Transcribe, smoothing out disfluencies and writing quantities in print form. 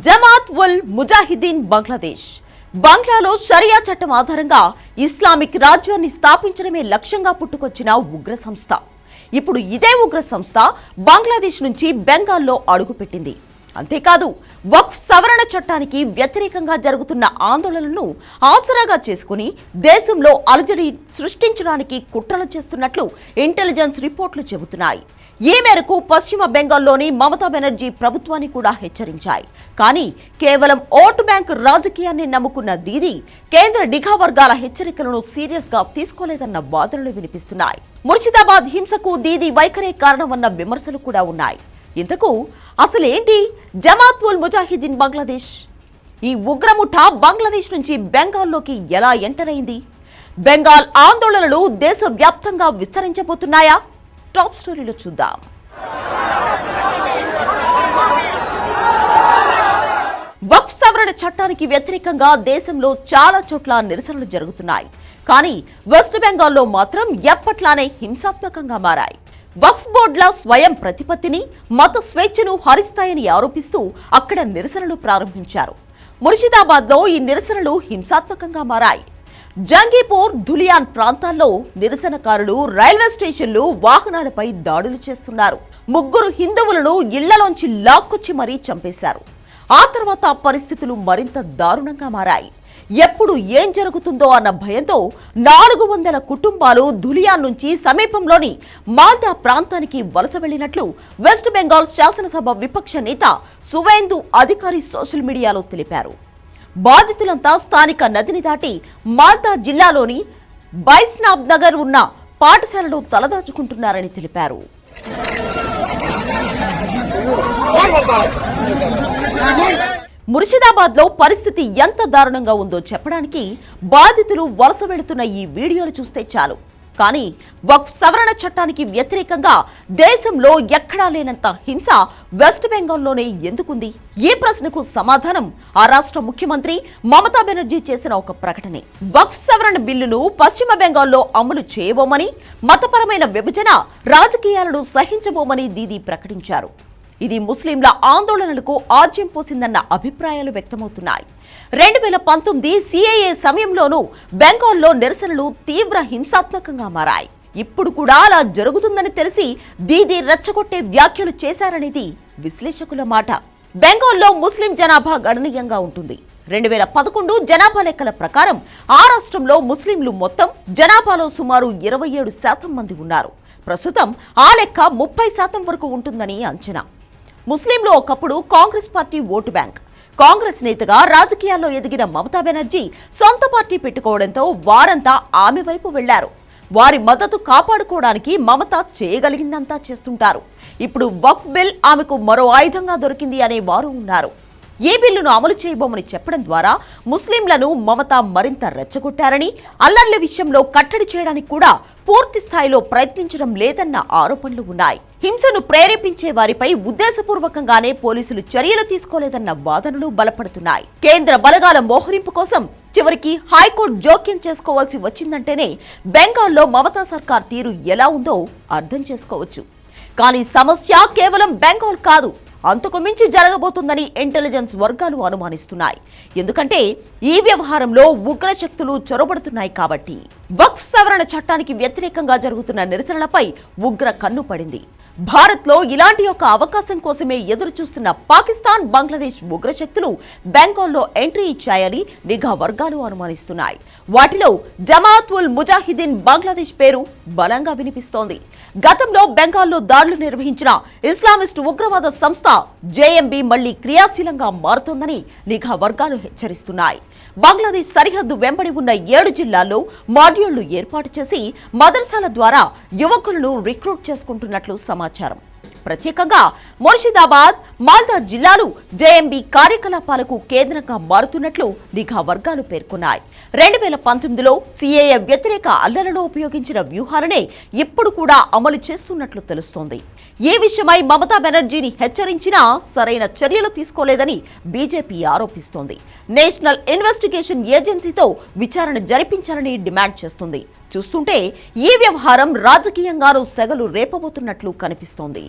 జమాత్ ఉల్ ముజాహిదీన్ బంగ్లాలో షరియా చట్టం ఆధారంగా ఇస్లామిక్ రాజ్యాన్ని స్థాపించడమే లక్ష్యంగా పుట్టుకొచ్చిన ఉగ్ర సంస్థ. ఇప్పుడు ఇదే ఉగ్ర సంస్థ బంగ్లాదేశ్ నుంచి బెంగాల్లో అడుగుపెట్టింది. అంతేకాదు వక్ఫ్ సవరణ చట్టానికి వ్యతిరేకంగా జరుగుతున్న ఆందోళనలను ఆసరాగా చేసుకుని దేశంలో అలజడి సృష్టించడానికి కుట్రలు చేస్తున్నట్లు ఇంటెలిజెన్స్ రిపోర్టులు చెబుతున్నాయి. ఈ మేరకు పశ్చిమ బెంగాల్లోని మమతా బెనర్జీ ప్రభుత్వాన్ని కూడా హెచ్చరించాయి. కానీ కేవలం ఓటు బ్యాంకు రాజకీయాన్ని నమ్ముకున్న దీదీ కేంద్ర నిఘా వర్గాల హెచ్చరికలను సీరియస్ గా తీసుకోలేదన్న వాదనలు వినిపిస్తున్నాయి. ముర్షిదాబాద్ హింసకు దీదీ వైఖరే కారణమన్న విమర్శలు కూడా ఉన్నాయి. ఇంతకు అసలేంటి జమాత్ ఉల్ ముజాహిదీన్ బంగ్లాదేశ్? ఈ ఉగ్రముఠా బంగ్లాదేశ్ నుంచి బెంగాల్లోకి ఎలా ఎంటర్ అయింది? బెంగాల్ ఆందోళనలు దేశవ్యాప్తంగా విస్తరించబోతున్నాయా? టాప్ స్టోరీలో చూద్దాం. వక్ఫ్ సవరణ చట్టానికి వ్యతిరేకంగా దేశంలో చాలా చోట్ల నిరసనలు జరుగుతున్నాయి. కానీ వెస్ట్ బెంగాల్లో మాత్రం ఎప్పట్లానే హింసాత్మకంగా మారాయి. వక్ఫ్ బోర్డుల స్వయం ప్రతిపత్తిని, మత స్వేచ్ఛను హరిస్తాయని ఆరోపిస్తూ అక్కడ నిరసనలు ప్రారంభించారు. ముర్షిదాబాద్లో ఈ నిరసనలు హింసాత్మకంగా మారాయి. జంగీపూర్, ధులియాన్ ప్రాంతాల్లో నిరసనకారులు రైల్వే స్టేషన్లు, వాహనాలపై దాడులు చేస్తున్నారు. 3 హిందువులను ఇళ్లలోంచి లాక్కొచ్చి మరీ చంపేశారు. ఆ తర్వాత పరిస్థితులు మరింత దారుణంగా మారాయి. ఎప్పుడు ఏం జరుగుతుందో అన్న భయంతో 400 కుటుంబాలు ధులియాన్ నుంచి సమీపంలోని మాల్దా ప్రాంతానికి వలస వెళ్లినట్లు వెస్ట్ బెంగాల్ శాసనసభ విపక్ష నేత సువేందు అధికారి సోషల్ మీడియాలో తెలిపారు. బాధితులంతా స్థానిక నదిని దాటి మాల్దా జిల్లాలోని బైస్నాబ్ నగర్ ఉన్న పాఠశాలలో తలదాచుకుంటున్నారని తెలిపారు. ముర్షిదాబాద్ లో పరిస్థితి ఎంత దారుణంగా ఉందో చెప్పడానికి బాధితులు వలస వెళుతున్న ఈ వీడియోలు చూస్తే చాలు. కానీ వక్ఫ్ సవరణ చట్టానికి వ్యతిరేకంగా దేశంలో ఎక్కడా లేనంత హింస వెస్ట్ బెంగాల్లోనే ఎందుకుంది? ఈ ప్రశ్నకు సమాధానం ఆ రాష్ట్ర ముఖ్యమంత్రి మమతా బెనర్జీ చేసిన ఒక ప్రకటనే. వక్ఫ్ సవరణ బిల్లును పశ్చిమ బెంగాల్లో అమలు చేయబోమని, మతపరమైన విభజన రాజకీయాలను సహించబోమని దీదీ ప్రకటించారు. ఇది ముస్లింల ఆందోళనలకు ఆజ్యం పోసిందన్న అభిప్రాయాలు వ్యక్తమవుతున్నాయి. 2019 సిఏఏ సమయంలోనూ బెంగాల్లో నిరసనలు తీవ్ర హింసాత్మకంగా మారాయి. ఇప్పుడు కూడా అలా జరుగుతుందని తెలిసి దీదీ రెచ్చగొట్టే వ్యాఖ్యలు చేశారనేది విశ్లేషకుల మాట. బెంగాల్లో ముస్లిం జనాభా గణనీయంగా ఉంటుంది. 2011 జనాభా లెక్కల ప్రకారం ఆ రాష్ట్రంలో ముస్లింలు మొత్తం జనాభాలో సుమారు 27% మంది ఉన్నారు. ప్రస్తుతం ఆ లెక్క 30% వరకు ఉంటుందని అంచనా. ముస్లింలు ఒకప్పుడు Congress party vote bank. Congress నేతగా రాజకీయాల్లో ఎదిగిన మమతా బెనర్జీ సొంత పార్టీ పెట్టుకోవడంతో వారంతా ఆమె వైపు వెళ్లారు. వారి మద్దతు కాపాడుకోవడానికి మమత చేయగలిగిందంతా చేస్తుంటారు. ఇప్పుడు వక్ఫ్ బిల్ ఆమెకు మరో ఆయుధంగా దొరికింది అనే వారు ఉన్నారు. ఈ బిల్లును అమలు చేయబోమని చెప్పడం ద్వారా ముస్లింలను మమత మరింత రెచ్చగొట్టారని, అల్లర్ల విషయంలో కట్టడి చేయడానికి కూడా పూర్తి స్థాయిలో ప్రయత్నించడం లేదన్న ఆరోపణలు ఉన్నాయి. హింసను ప్రేరేపించే వారిపై ఉద్దేశపూర్వకంగానే పోలీసులు చర్యలు తీసుకోలేదన్న వాదనలు బలపడుతున్నాయి. కేంద్ర బలగాల మోహరింపు కోసం చివరికి హైకోర్టు జోక్యం చేసుకోవాల్సి వచ్చిందంటేనే బెంగాల్లో మమతా సర్కార్ తీరు ఎలా ఉందో అర్థం చేసుకోవచ్చు. కానీ సమస్య కేవలం బెంగాల్ కాదు, అంతకు మించి జరగబోతుందని ఇంటెలిజెన్స్ వర్గాలు అనుమానిస్తున్నాయి. ఎందుకంటే ఈ వ్యవహారంలో ఉగ్ర శక్తులు చొరబడుతున్నాయి కాబట్టి. వక్ఫ్ సవరణ చట్టానికి వ్యతిరేకంగా జరుగుతున్న నిరసనలపై ఉగ్ర కన్ను పడింది. భారత్లో ఇలాంటి ఒక అవకాశం కోసమే ఎదురు చూస్తున్న పాకిస్తాన్, బంగ్లాదేశ్ ఉగ్రశక్తులు బెంగాల్లో ఎంట్రీ ఇచ్చాయని నిఘా వర్గాలు అనుమానిస్తున్నాయి. వాటిలో జమాత్ ఉల్ ముజాహిదీన్ బంగ్లాదేశ్ పేరు బలంగా వినిపిస్తోంది. గతంలో బెంగాల్లో దాడులు నిర్వహించిన ఇస్లామిస్ట్ ఉగ్రవాద సంస్థ జేఎంబీ మళ్లీ క్రియాశీలంగా మారుతోందని నిఘా వర్గాలు హెచ్చరిస్తున్నాయి. బంగ్లాదేశ్ సరిహద్దు వెంబడి ఉన్న 7 జిల్లాల్లో మాడ్యూళ్లు ఏర్పాటు చేసి మదర్సాల ద్వారా యువకులను రిక్రూట్ చేసుకుంటున్నట్లు సమాచారం. ప్రత్యేకంగా ముర్షిదాబాద్, మాల్దా జిల్లాలు జేఎంబీ కార్యకలాపాలకు కేంద్రంగా మారుతున్నట్లు నిఘా వర్గాలు పేర్కొన్నాయి. 2019లో సిఏఏ వ్యతిరేక అల్లర్లలో ఉపయోగించిన వ్యూహాలనే ఇప్పుడు కూడా అమలు చేస్తున్నట్లు తెలుస్తోంది. ఈ విషయమై మమతా బెనర్జీని హెచ్చరించినా సరైన చర్యలు తీసుకోలేదని బీజేపీ ఆరోపిస్తోంది. నేషనల్ ఇన్వెస్టిగేషన్ ఏజెన్సీతో విచారణ జరిపించాలని డిమాండ్ చేస్తుంది. చూస్తుంటే ఈ వ్యవహారం రాజకీయంగానూ సెగలు రేపబోతున్నట్లు కనిపిస్తోంది.